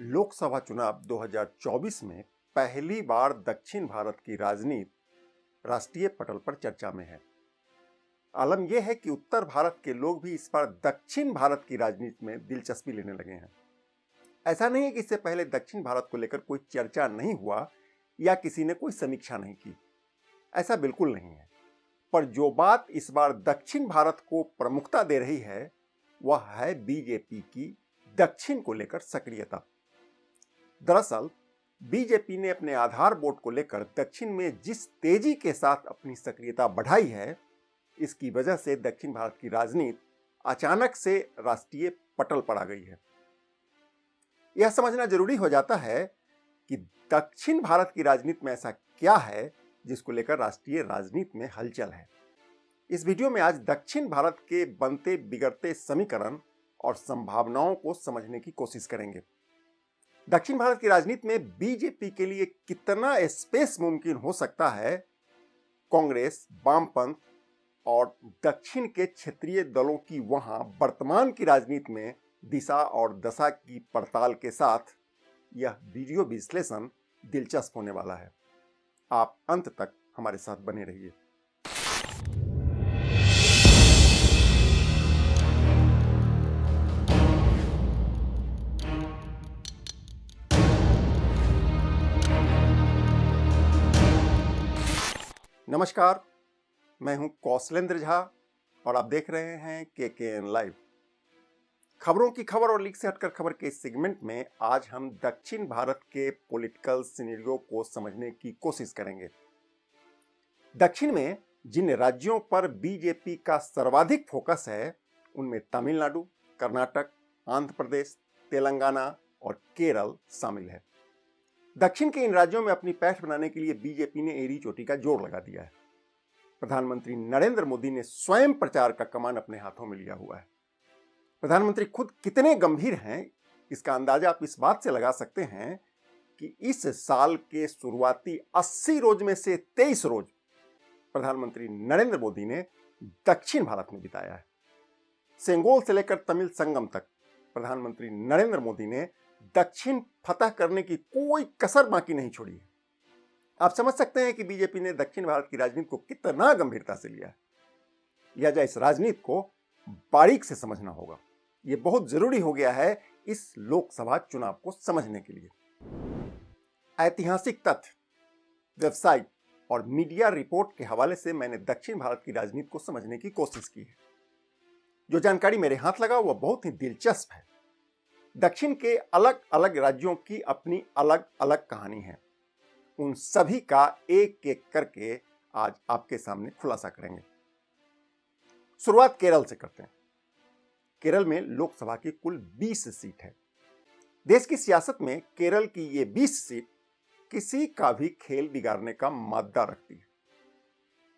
लोकसभा चुनाव 2024 में पहली बार दक्षिण भारत की राजनीति राष्ट्रीय पटल पर चर्चा में है। आलम यह है कि उत्तर भारत के लोग भी इस बार दक्षिण भारत की राजनीति में दिलचस्पी लेने लगे हैं। ऐसा नहीं है कि इससे पहले दक्षिण भारत को लेकर कोई चर्चा नहीं हुआ या किसी ने कोई समीक्षा नहीं की, ऐसा बिल्कुल नहीं है। पर जो बात इस बार दक्षिण भारत को प्रमुखता दे रही है वह है बीजेपी की दक्षिण को लेकर सक्रियता। दरअसल बीजेपी ने अपने आधार वोट को लेकर दक्षिण में जिस तेजी के साथ अपनी सक्रियता बढ़ाई है, इसकी वजह से दक्षिण भारत की राजनीति अचानक से राष्ट्रीय पटल पर आ गई है। यह समझना जरूरी हो जाता है कि दक्षिण भारत की राजनीति में ऐसा क्या है जिसको लेकर राष्ट्रीय राजनीति में हलचल है। इस वीडियो में आज दक्षिण भारत के बनते बिगड़ते समीकरण और संभावनाओं को समझने की कोशिश करेंगे। दक्षिण भारत की राजनीति में बीजेपी के लिए कितना स्पेस मुमकिन हो सकता है, कांग्रेस, वामपंथ और दक्षिण के क्षेत्रीय दलों की वहां वर्तमान की राजनीति में दिशा और दशा की पड़ताल के साथ यह वीडियो विश्लेषण दिलचस्प होने वाला है। आप अंत तक हमारे साथ बने रहिए। नमस्कार, मैं हूं कौशलेंद्र झा और आप देख रहे हैं KKN लाइव। खबरों की खबर और लीक से हटकर खबर के इस सेगमेंट में आज हम दक्षिण भारत के पॉलिटिकल सिनेरियो को समझने की कोशिश करेंगे। दक्षिण में जिन राज्यों पर बीजेपी का सर्वाधिक फोकस है उनमें तमिलनाडु, कर्नाटक, आंध्र प्रदेश, तेलंगाना और केरल शामिल है। दक्षिण के इन राज्यों में अपनी पैठ बनाने के लिए बीजेपी ने एड़ी चोटी का जोर लगा दिया है। प्रधानमंत्री नरेंद्र मोदी ने स्वयं प्रचार का कमान अपने हाथों में लिया हुआ है। प्रधानमंत्री खुद कितने गंभीर हैं इसका अंदाजा आप इस बात से लगा सकते हैं कि इस साल के शुरुआती 80 रोज में से 23 रोज प्रधानमंत्री नरेंद्र मोदी ने दक्षिण भारत में बिताया है। सेंगोल से लेकर तमिल संगम तक प्रधानमंत्री नरेंद्र मोदी ने दक्षिण फतह करने की कोई कसर बाकी नहीं छोड़ी है। आप समझ सकते हैं कि बीजेपी ने दक्षिण भारत की राजनीति को कितना गंभीरता से लिया है। लिहाजा इस राजनीति को बारीक से समझना होगा। यह बहुत जरूरी हो गया है इस लोकसभा चुनाव को समझने के लिए। ऐतिहासिक तथ्य, वेबसाइट और मीडिया रिपोर्ट के हवाले से मैंने दक्षिण भारत की राजनीति को समझने की कोशिश की है। जो जानकारी मेरे हाथ लगा वह बहुत ही दिलचस्प है। दक्षिण के अलग अलग राज्यों की अपनी अलग अलग कहानी है। उन सभी का एक एक करके आज आपके सामने खुलासा करेंगे। शुरुआत केरल से करते हैं। केरल में लोकसभा की कुल 20 सीट है। देश की सियासत में केरल की ये 20 सीट किसी का भी खेल बिगाड़ने का मादा रखती है।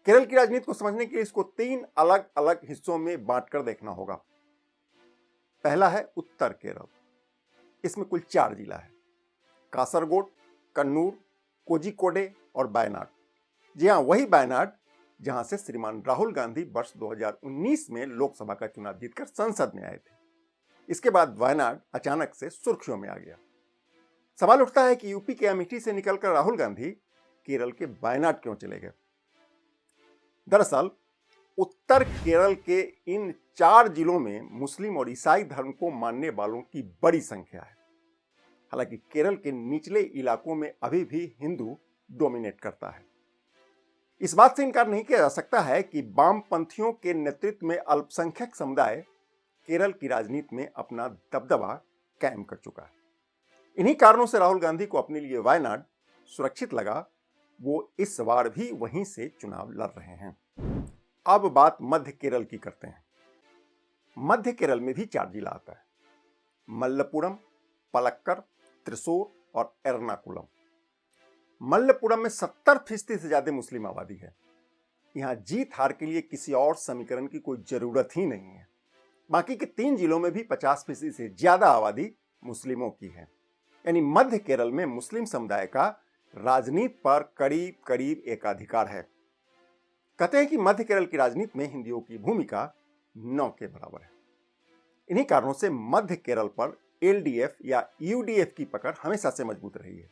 केरल की राजनीति को समझने के लिए इसको 3 अलग अलग हिस्सों में बांटकर देखना होगा। पहला है उत्तर केरल। इसमें कुल 4 जिला है: कासरगोड, कन्नूर, कोझिकोडे और वायनाड। जी हां, वही वायनाड जहां से श्रीमान राहुल गांधी वर्ष 2019 में लोकसभा का चुनाव जीतकर संसद में आए थे। इसके बाद वायनाड अचानक से सुर्खियों में आ गया। सवाल उठता है कि यूपी के अमेठी से निकलकर राहुल गांधी केरल के वायनाड क्यों चले गए। दरअसल उत्तर केरल के इन 4 जिलों में मुस्लिम और ईसाई धर्म को मानने वालों की बड़ी संख्या है। हालांकि केरल के निचले इलाकों में अभी भी हिंदू डोमिनेट करता है। इस बात से इनकार नहीं किया जा सकता है कि वामपंथियों के नेतृत्व में अल्पसंख्यक समुदाय केरल की राजनीति में अपना दबदबा कायम कर चुका है। इन्हीं कारणों से राहुल गांधी को अपने लिए वायनाड सुरक्षित लगा। वो इस बार भी वहीं से चुनाव लड़ रहे हैं। अब बात मध्य केरल की करते हैं। मध्य केरल में भी 4 जिला आता है: मल्लपुरम, पलक्कर, त्रिशूर और एर्नाकुलम। मल्लपुरम में 70% से ज्यादा मुस्लिम आबादी है। यहां जीत हार के लिए किसी और समीकरण की कोई जरूरत ही नहीं है। बाकी के 3 जिलों में भी 50% से ज्यादा आबादी मुस्लिमों की है। यानी मध्य केरल में मुस्लिम समुदाय का राजनीति पर करीब करीब एकाधिकार है। कहते हैं कि मध्य केरल की राजनीति में हिंदुओं की भूमिका 9 के बराबर है। इन्हीं कारणों से मध्य केरल पर एलडीएफ या यूडीएफ की पकड़ हमेशा से मजबूत रही है,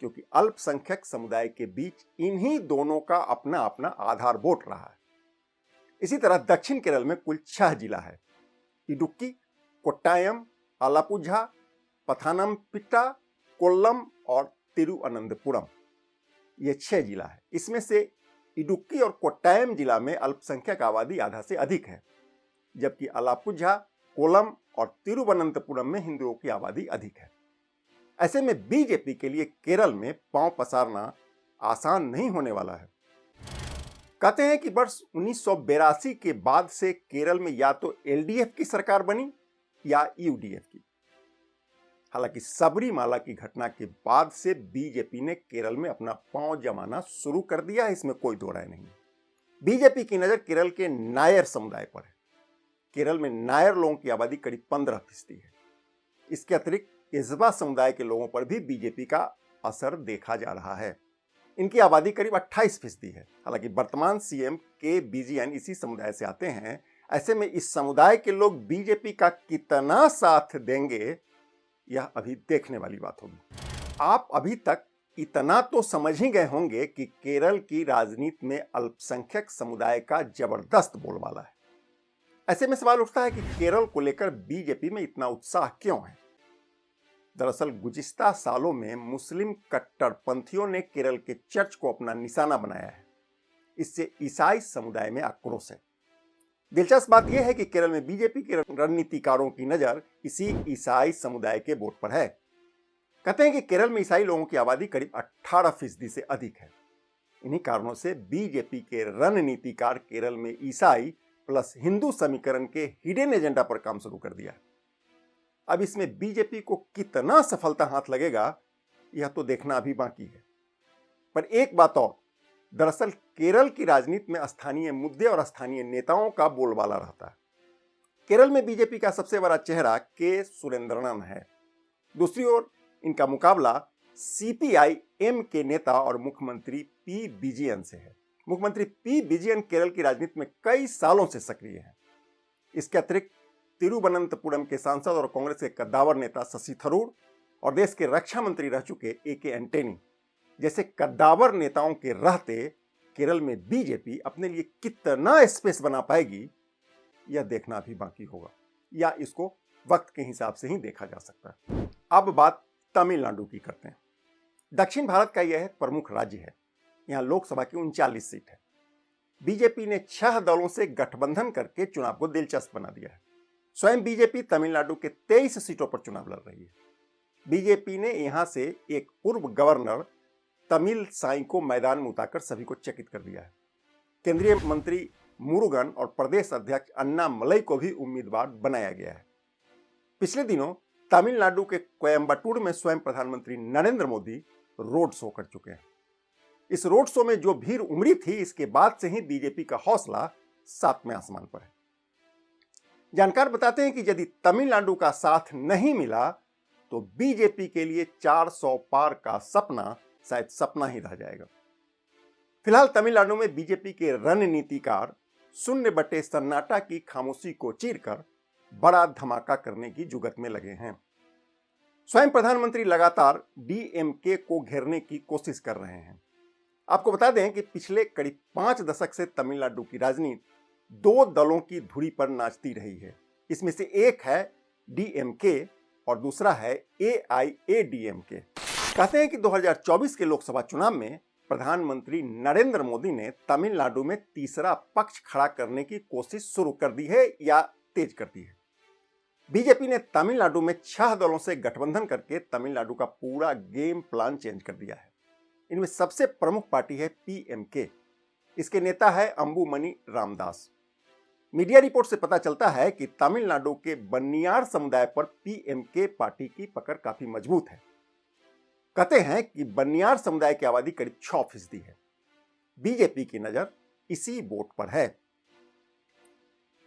क्योंकि अल्पसंख्यक समुदाय के बीच इन्हीं दोनों का अपना अपना आधारभूत रहा है। इसी तरह दक्षिण केरल में कुल 6 जिला है: इडुक्की, कोट्टायम, आलापुझा, पथानमथिट्टा, कोल्लम और तिरुवनंतपुरम। ये 6 जिला है। इसमें से इडुक्की और कोट्टायम जिला में अल्पसंख्यक आबादी आधा से अधिक है, जबकि आलापुझा, कोल्लम और तिरुवनंतपुरम में हिंदुओं की आबादी अधिक है। ऐसे में बीजेपी के लिए केरल में पांव पसारना आसान नहीं होने वाला है। कहते हैं कि वर्ष 1982 के बाद से केरल में या तो एलडीएफ की सरकार बनी या यूडीएफ की। हालांकि सबरीमाला की घटना के बाद से बीजेपी ने केरल में अपना पांव जमाना शुरू कर दिया है, इसमें कोई दो राय नहीं। बीजेपी की नजर केरल के नायर समुदाय पर है। केरल में नायर लोगों की आबादी करीब 15% है। इसके अतिरिक्त इजबा समुदाय के लोगों पर भी बीजेपी का असर देखा जा रहा है। इनकी आबादी करीब 28% है। हालांकि वर्तमान सीएम के बिजियन इसी समुदाय से आते हैं। ऐसे में इस समुदाय के लोग बीजेपी का कितना साथ देंगे, यह अभी देखने वाली बात होगी। आप अभी तक इतना तो समझ ही गए होंगे कि केरल की राजनीति में अल्पसंख्यक समुदाय का जबरदस्त बोलबाला है। ऐसे में सवाल उठता है कि केरल को लेकर बीजेपी में इतना उत्साह क्यों है। दरअसल गुज़िश्ता सालों में मुस्लिम कट्टरपंथियों ने केरल के चर्च को अपना निशाना बनाया है। इससे ईसाई समुदाय में आक्रोश है। दिलचस्प बात यह है कि केरल में बीजेपी के रणनीतिकारों की नजर इसी ईसाई समुदाय के वोट पर है। कहते हैं कि केरल में ईसाई लोगों की आबादी करीब 18% से अधिक है। इन्हीं कारणों से बीजेपी के रणनीतिकार केरल में ईसाई प्लस हिंदू समीकरण के हिडन एजेंडा पर काम शुरू कर दिया है। अब इसमें बीजेपी को कितना सफलता हाथ लगेगा, यह तो देखना अभी बाकी है। पर एक बात और, दरअसल केरल की राजनीति में स्थानीय मुद्दे और स्थानीय नेताओं का बोलबाला रहता है। केरल में बीजेपी का सबसे बड़ा चेहरा के सुरेंद्रन है। दूसरी ओर इनका मुकाबला सीपीआई-एम के नेता और मुख्यमंत्री पी विजयन से है। मुख्यमंत्री पी विजयन केरल की राजनीति में कई सालों से सक्रिय हैं। इसके अतिरिक्त तिरुवनंतपुरम के सांसद और कांग्रेस के कद्दावर नेता शशि थरूर और देश के रक्षा मंत्री रह चुके ए.के. एंटनी जैसे कद्दावर नेताओं के रहते केरल में बीजेपी अपने लिए कितना स्पेस बना पाएगी, यह देखना भी बाकी होगा, या इसको वक्त के हिसाब से ही देखा जा सकता है। अब बात तमिलनाडु की करते हैं। दक्षिण भारत का यह प्रमुख राज्य है। यहाँ लोकसभा की 39 सीट है। बीजेपी ने 6 दलों से गठबंधन करके चुनाव को दिलचस्प बना दिया है। स्वयं बीजेपी तमिलनाडु के 23 सीटों पर चुनाव लड़ रही है। बीजेपी ने यहां से एक पूर्व गवर्नर तमिल साई को मैदान में उतारकर सभी को चकित कर दिया है। केंद्रीय मंत्री मुरुगन और प्रदेश अध्यक्ष अन्नामलई को भी उम्मीदवार बनाया गया है। पिछले दिनों तमिलनाडु के कोयम्बटूर में स्वयं प्रधानमंत्री नरेंद्र मोदी रोड शो कर चुके हैं। इस रोड शो में जो भीड़ उमड़ी थी, इसके बाद से ही बीजेपी का हौसला 7वें आसमान पर है। जानकार बताते हैं कि यदि तमिलनाडु का साथ नहीं मिला तो बीजेपी के लिए 400 पार का सपना शायद सपना ही रह जाएगा। फिलहाल तमिलनाडु में बीजेपी के रणनीतिकार शून्य बटे सन्नाटा की खामोशी को चीरकर बड़ा धमाका करने की जुगत में लगे हैं। स्वयं प्रधानमंत्री लगातार डीएमके को घेरने की कोशिश कर रहे हैं। आपको बता दें कि पिछले करीब 5 दशक से तमिलनाडु की राजनीति 2 दलों की धुरी पर नाचती रही है। इसमें से एक है डीएमके और दूसरा है एआईएडीएमके। कहते हैं कि 2024 के लोकसभा चुनाव में प्रधानमंत्री नरेंद्र मोदी ने तमिलनाडु में तीसरा पक्ष खड़ा करने की कोशिश शुरू कर दी है या तेज कर दी है। बीजेपी ने तमिलनाडु में 6 दलों से गठबंधन करके तमिलनाडु का पूरा गेम प्लान चेंज कर दिया है। इनमें सबसे प्रमुख पार्टी है पीएमके। इसके नेता है अंबुमनी रामदास। मीडिया रिपोर्ट से पता चलता है कि तमिलनाडु के बन्नियार समुदाय पर पीएमके पार्टी की पकड़ काफी मजबूत है। कहते हैं कि बन्नियार समुदाय की आबादी करीब 6% है। बीजेपी की नजर इसी वोट पर है।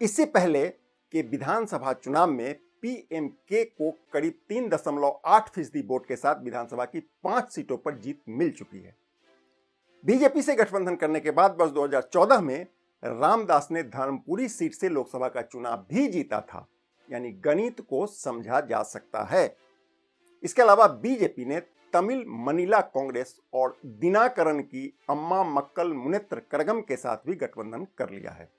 इससे पहले के विधानसभा चुनाव में पीएमके को करीब 3.8% वोट के साथ विधानसभा की 5 सीटों पर जीत मिल चुकी है। बीजेपी से गठबंधन करने के बाद वर्ष 2014 में रामदास ने धर्मपुरी सीट से लोकसभा का चुनाव भी जीता था। यानी गणित को समझा जा सकता है। इसके अलावा बीजेपी ने तमिल मनीला कांग्रेस और दिनाकरन की अम्मा मक्कल मुनेत्र करगम के साथ भी गठबंधन कर लिया है।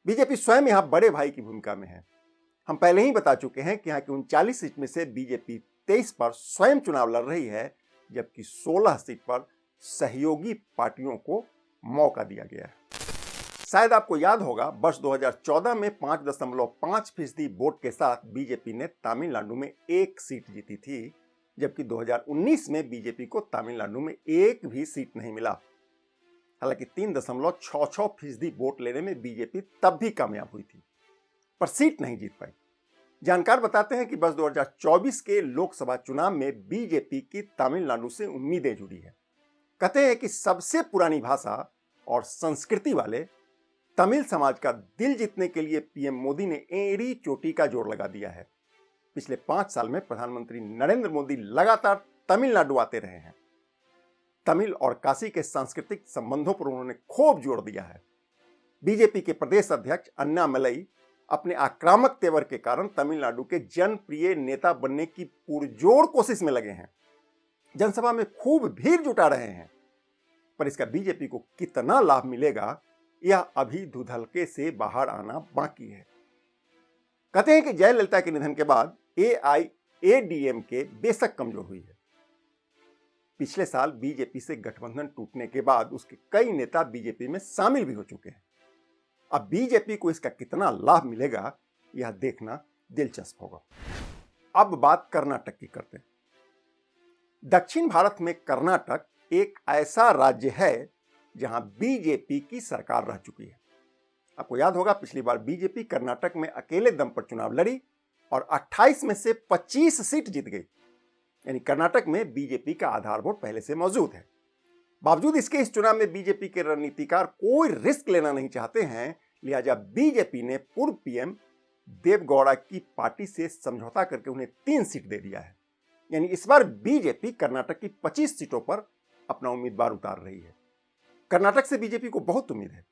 बीजेपी स्वयं यहां बड़े भाई की भूमिका में है। हम पहले ही बता चुके हैं कि यहाँ की 39 सीट में से बीजेपी 23 पर स्वयं चुनाव लड़ रही है, जबकि 16 सीट पर सहयोगी पार्टियों को मौका दिया गया है। शायद आपको याद होगा, वर्ष 2014 में 5.5% वोट के साथ बीजेपी ने तमिलनाडु में एक सीट जीती थी, जबकि 2019 में बीजेपी को तमिलनाडु में एक भी सीट नहीं मिला। हालांकि 3.66% वोट लेने में बीजेपी तब भी कामयाब हुई थी, पर सीट नहीं जीत पाई। जानकार बताते हैं कि वर्ष 2024 के लोकसभा चुनाव में बीजेपी की तमिलनाडु से उम्मीदें जुड़ी है। कहते हैं कि सबसे पुरानी भाषा और संस्कृति वाले तमिल समाज का दिल जीतने के लिए पीएम मोदी ने एड़ी चोटी का जोर लगा दिया है। पिछले 5 साल में प्रधानमंत्री नरेंद्र मोदी लगातार तमिलनाडु आते रहे हैं। तमिल और काशी के सांस्कृतिक संबंधों पर उन्होंने खूब जोर दिया है। बीजेपी के प्रदेश अध्यक्ष अन्नामलई अपने आक्रामक तेवर के कारण तमिलनाडु के जनप्रिय नेता बनने की पुरजोर कोशिश में लगे हैं। जनसभा में खूब भीड़ जुटा रहे हैं, पर इसका बीजेपी को कितना लाभ मिलेगा, यह अभी धुंधलके से बाहर आना बाकी है। कहते हैं कि जयललिता के निधन के बाद एआईएडीएमके बेशक कमजोर हुई है। पिछले साल बीजेपी से गठबंधन टूटने के बाद उसके कई नेता बीजेपी में शामिल भी हो चुके हैं। अब बीजेपी को इसका कितना लाभ मिलेगा, यह देखना दिलचस्प होगा। अब बात कर्नाटक की करते हैं। दक्षिण भारत में कर्नाटक एक ऐसा राज्य है जहां बीजेपी की सरकार रह चुकी है। आपको याद होगा, पिछली बार बीजेपी कर्नाटक में अकेले दम पर चुनाव लड़ी और 28 में से 25 सीट जीत गई। यानी कर्नाटक में बीजेपी का आधार वोट पहले से मौजूद है। बावजूद इसके इस चुनाव में बीजेपी के रणनीतिकार कोई रिस्क लेना नहीं चाहते हैं, लिहाजा बीजेपी ने पूर्व पीएम देवगौड़ा की पार्टी से समझौता करके उन्हें 3 सीट दे दिया है। यानी इस बार बीजेपी कर्नाटक की 25 सीटों पर अपना उम्मीदवार उतार रही है। कर्नाटक से बीजेपी को बहुत उम्मीद है।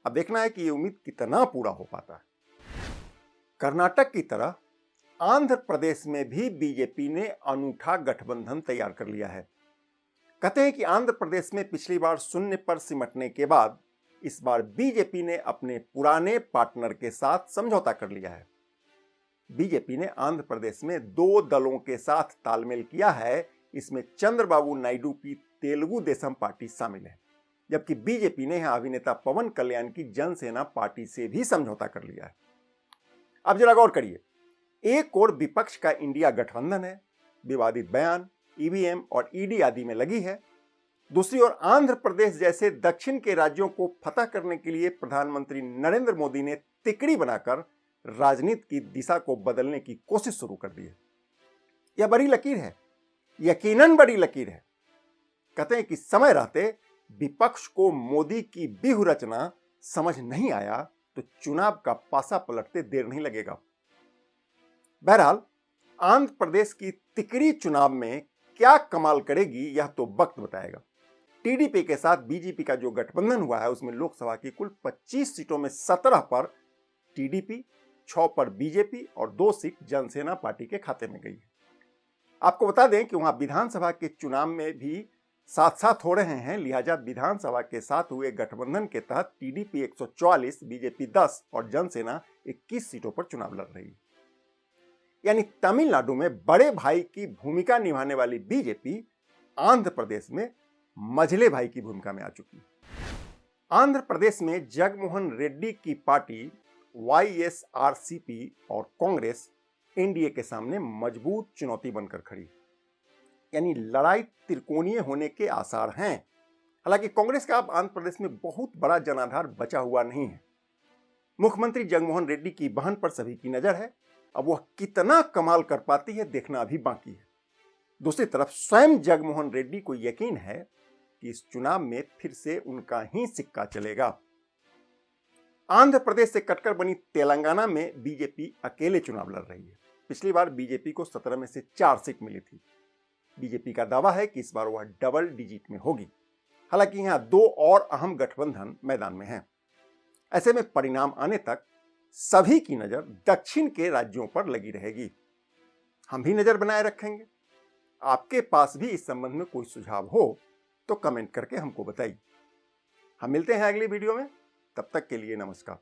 अब देखना है कि यह उम्मीद कितना पूरा हो पाता है। कर्नाटक की तरह आंध्र प्रदेश में भी बीजेपी ने अनूठा गठबंधन तैयार कर लिया है। कहते हैं कि आंध्र प्रदेश में पिछली बार शून्य पर सिमटने के बाद इस बार बीजेपी ने अपने पुराने पार्टनर के साथ समझौता कर लिया है। बीजेपी ने आंध्र प्रदेश में 2 दलों के साथ तालमेल किया है। इसमें चंद्रबाबू नायडू की तेलुगु देशम पार्टी शामिल है, जबकि बीजेपी ने यहां अभिनेता पवन कल्याण की जनसेना पार्टी से भी समझौता कर लिया है। अब जरा गौर करिए, एक और विपक्ष का इंडिया गठबंधन है, विवादित बयान ईवीएम और ईडी आदि में लगी है। दूसरी ओर आंध्र प्रदेश जैसे दक्षिण के राज्यों को फतह करने के लिए प्रधानमंत्री नरेंद्र मोदी ने तिकड़ी बनाकर राजनीति की दिशा को बदलने की कोशिश शुरू कर दी है। यह बड़ी लकीर है, यकीनन बड़ी लकीर है। कहते हैं कि समय रहते विपक्ष को मोदी की व्यूह रचना समझ नहीं आया तो चुनाव का पासा पलटते देर नहीं लगेगा। बहरहाल आंध्र प्रदेश की तिकड़ी चुनाव में क्या कमाल करेगी, यह तो वक्त बताएगा। टीडीपी के साथ बीजेपी का जो गठबंधन हुआ है, उसमें लोकसभा की कुल 25 सीटों में 17 पर टीडीपी, 6 पर बीजेपी और 2 सीट जनसेना पार्टी के खाते में गई है। आपको बता दें कि वहां विधानसभा के चुनाव में भी साथ साथ हो रहे हैं, लिहाजा विधानसभा के साथ हुए गठबंधन के तहत टीडीपी 144, बीजेपी 10 और जनसेना 21 सीटों पर चुनाव लड़ रही है। यानी तमिलनाडु में बड़े भाई की भूमिका निभाने वाली बीजेपी आंध्र प्रदेश में मझले भाई की भूमिका में आ चुकी है। आंध्र प्रदेश में जगनमोहन रेड्डी की पार्टी वाईएसआरसीपी और कांग्रेस एनडीए के सामने मजबूत चुनौती बनकर खड़ी है। यानी लड़ाई त्रिकोणीय होने के आसार हैं। हालांकि कांग्रेस का अब आंध्र प्रदेश में बहुत बड़ा जनाधार बचा हुआ नहीं है। मुख्यमंत्री जगनमोहन रेड्डी की बहन पर सभी की नजर है। अब वह कितना कमाल कर पाती है, देखना अभी बाकी है। दूसरी तरफ स्वयं जगनमोहन रेड्डी को यकीन है कि इस चुनाव में फिर से उनका ही सिक्का चलेगा। आंध्र प्रदेश से कटकर बनी तेलंगाना में बीजेपी अकेले चुनाव लड़ रही है। पिछली बार बीजेपी को 17 में से 4 सीट मिली थी। बीजेपी का दावा है कि इस बार वह डबल डिजिट में होगी। हालांकि यहां 2 और अहम गठबंधन मैदान में हैं। ऐसे में परिणाम आने तक सभी की नजर दक्षिण के राज्यों पर लगी रहेगी। हम भी नजर बनाए रखेंगे। आपके पास भी इस संबंध में कोई सुझाव हो तो कमेंट करके हमको बताइए। हम मिलते हैं अगली वीडियो में, तब तक के लिए नमस्कार।